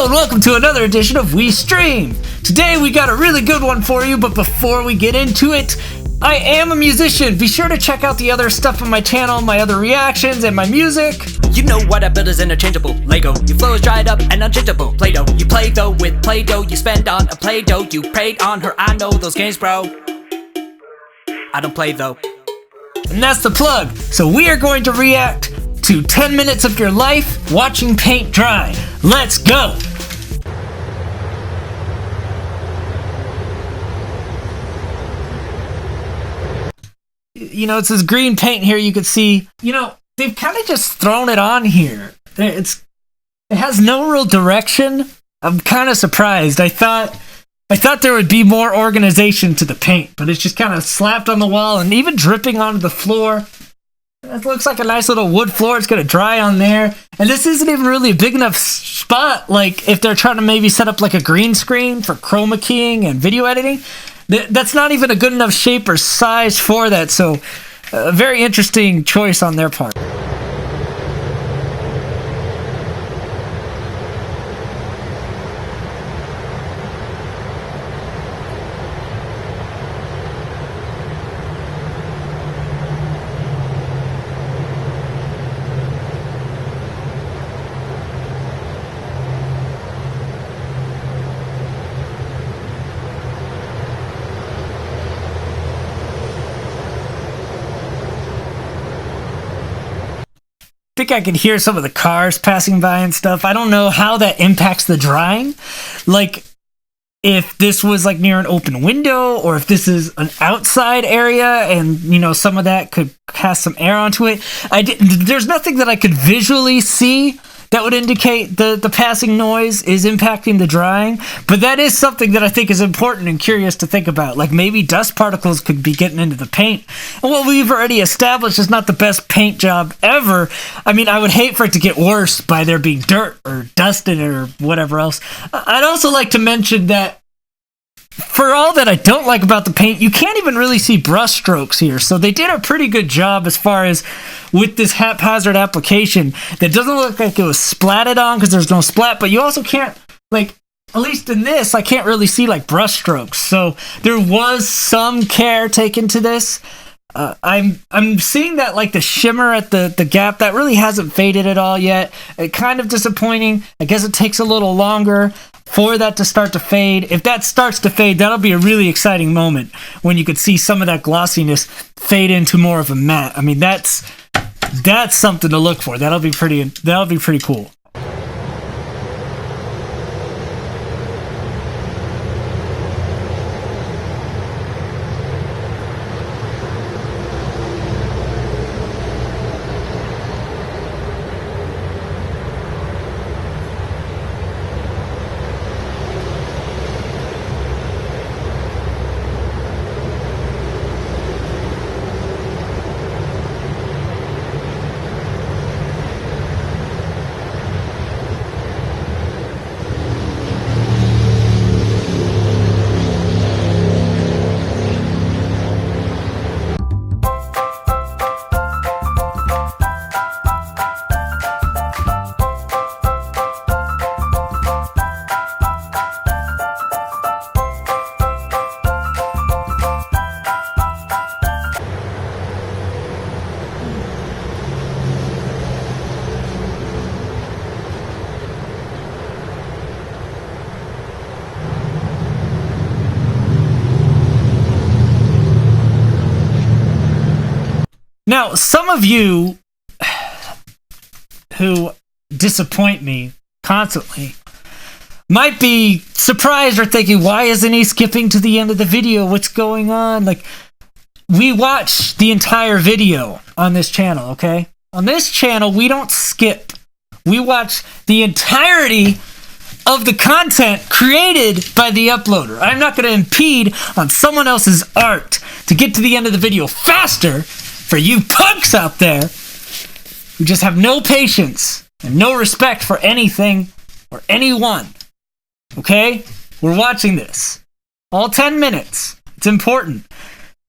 Hello and welcome to another edition of We Stream. Today we got a really good one for you, but before we get into it, I am a musician. Be sure to check out the other stuff on my channel, my other reactions, and my music. You know what I build is interchangeable Lego. Your flow is dried up and unchangeable Play-Doh. You play though with Play-Doh. You spend on a Play-Doh. You prayed on her. I know those games, bro. I don't play though. And that's the plug. So we are going to react to 10 minutes of your life watching paint dry. Let's go! You know, it says green paint here. You can see, you know, they've kind of just thrown it on here. It has no real direction. I'm kind of surprised. I thought there would be more organization to the paint, but it's just kind of slapped on the wall and even dripping onto the floor. It looks like a nice little wood floor. It's going to dry on there. And this isn't even really a big enough spot, like if they're trying to maybe set up like a green screen for chroma keying and video editing. That's not even a good enough shape or size for that. So a very interesting choice on their part. I think I can hear some of the cars passing by and stuff. I don't know how that impacts the drying. Like, if this was like near an open window or if this is an outside area and, you know, some of that could cast some air onto it. There's nothing that I could visually see that would indicate the passing noise is impacting the drying. But that is something that I think is important and curious to think about. Like maybe dust particles could be getting into the paint. And what we've already established is not the best paint job ever. I mean, I would hate for it to get worse by there being dirt or dust in it or whatever else. I'd also like to mention that for all that I don't like about the paint, you can't even really see brush strokes here. So they did a pretty good job as far as with this haphazard application that doesn't look like it was splatted on because there's no splat, but you also can't, like, at least in this, I can't really see like brush strokes. So there was some care taken to this. I'm seeing that like the shimmer at the gap that really hasn't faded at all yet. Kind of disappointing. I guess it takes a little longer for that to start to fade. If that starts to fade, that'll be a really exciting moment when you could see some of that glossiness fade into more of a matte. I mean, that's something to look for. That'll be pretty cool. Now, some of you who disappoint me constantly might be surprised or thinking, why isn't he skipping to the end of the video? What's going on? Like, we watch the entire video on this channel, okay? On this channel, we don't skip. We watch the entirety of the content created by the uploader. I'm not going to impede on someone else's art to get to the end of the video faster for you punks out there who just have no patience and no respect for anything or anyone. Okay? We're watching this. All 10 minutes. It's important.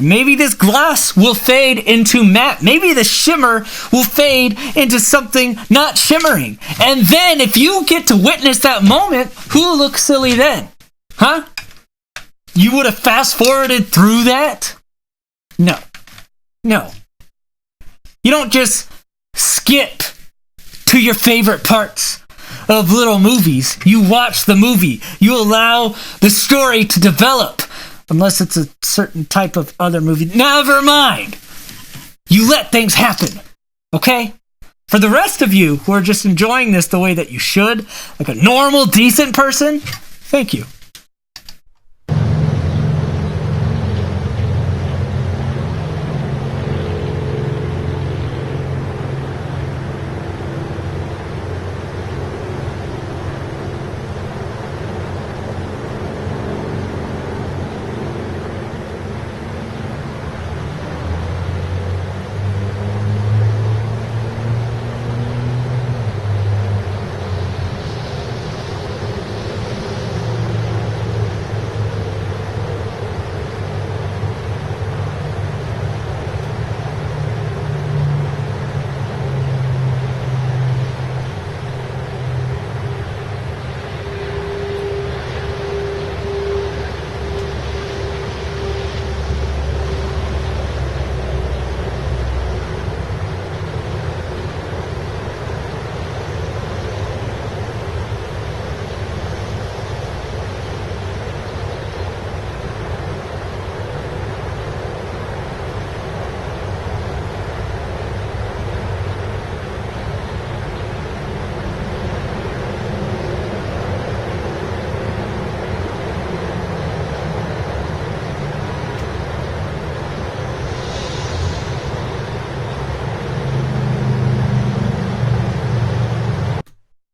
Maybe this gloss will fade into matte. Maybe the shimmer will fade into something not shimmering. And then if you get to witness that moment, who looks silly then? Huh? You would have fast forwarded through that? No. No. You don't just skip to your favorite parts of little movies. You watch the movie. You allow the story to develop. Unless it's a certain type of other movie. Never mind. You let things happen. Okay? For the rest of you who are just enjoying this the way that you should, like a normal, decent person, thank you.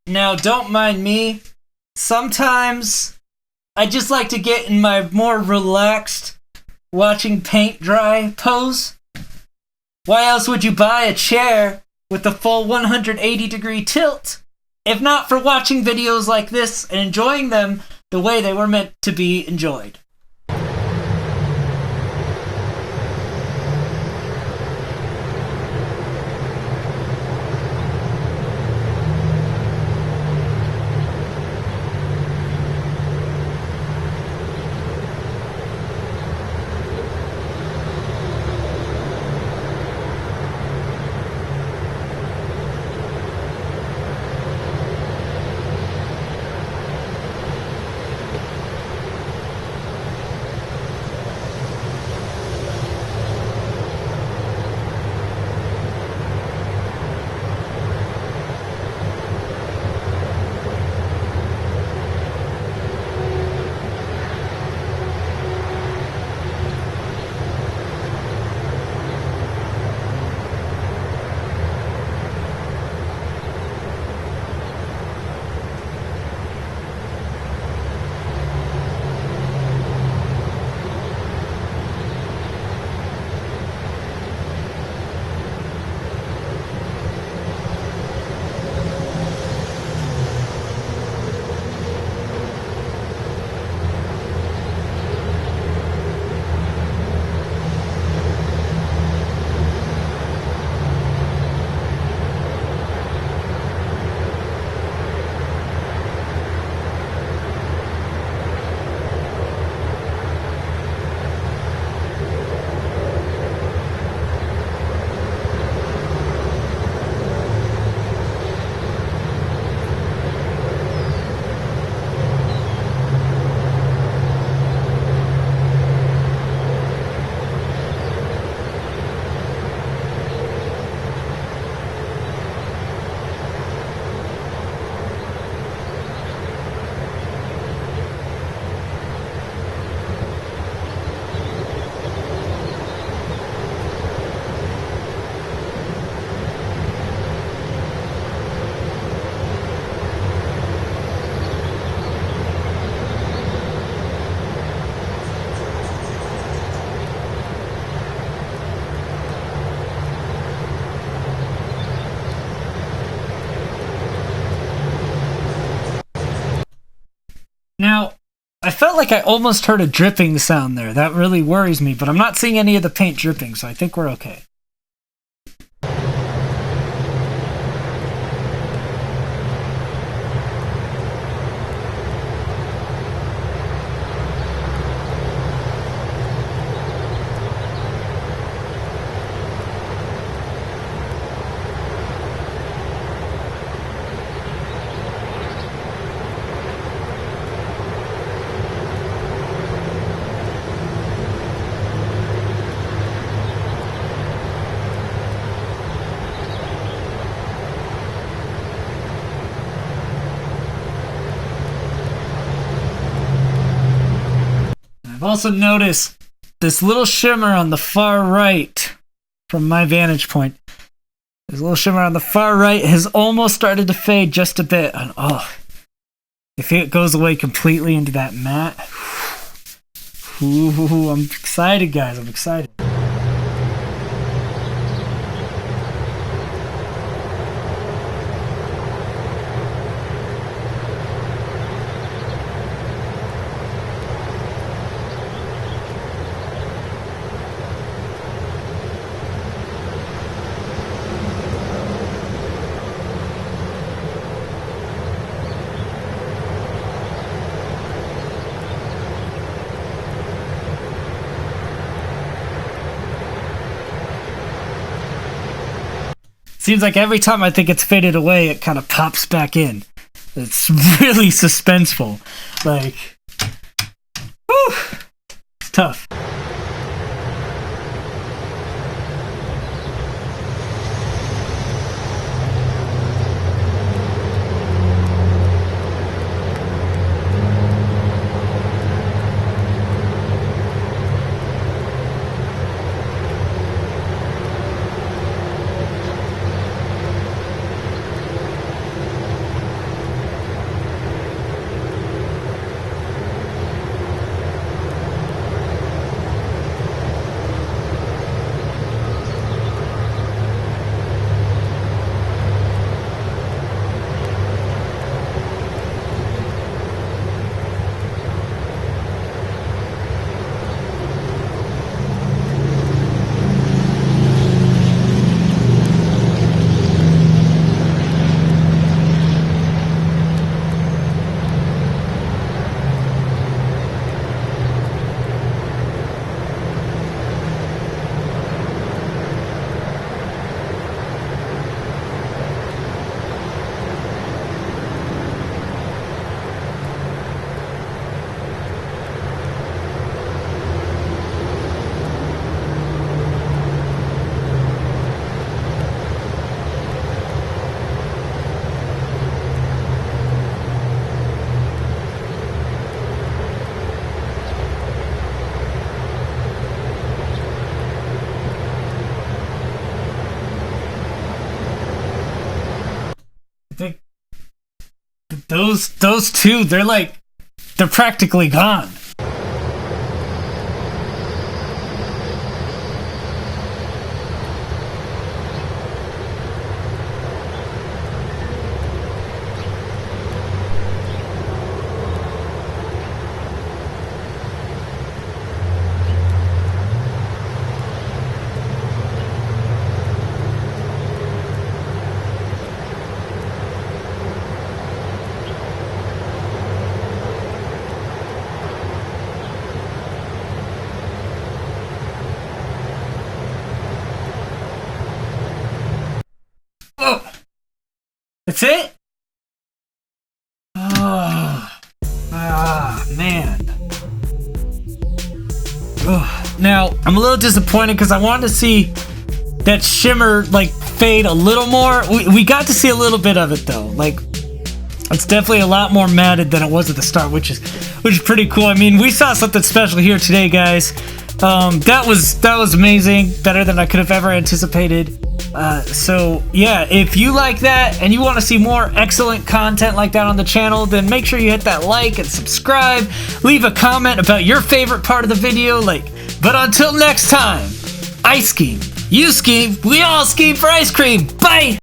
Now, don't mind me. Sometimes I just like to get in my more relaxed watching paint dry pose. Why else would you buy a chair with a full 180-degree tilt if not for watching videos like this and enjoying them the way they were meant to be enjoyed? Now, I felt like I almost heard a dripping sound there. That really worries me, but I'm not seeing any of the paint dripping, so I think we're okay. I've also noticed this little shimmer on the far right from my vantage point. This little shimmer on the far right has almost started to fade just a bit. And oh, if it goes away completely into that matte, ooh, I'm excited, guys. I'm excited. Seems like every time I think it's faded away, it kind of pops back in. It's really suspenseful. Like, whew, it's tough. Think those two, they're practically gone. Oh, that's it? Oh, man. Oh. Now, I'm a little disappointed because I wanted to see that shimmer, like, fade a little more. We got to see a little bit of it, though. Like, it's definitely a lot more matted than it was at the start, which is pretty cool. I mean, we saw something special here today, guys. That was amazing. Better than I could have ever anticipated. So yeah, if you like that and you want to see more excellent content like that on the channel, then make sure you hit that like and subscribe. Leave a comment about your favorite part of the video. But until next time, I scheme, you scheme, we all scheme for ice cream. Bye.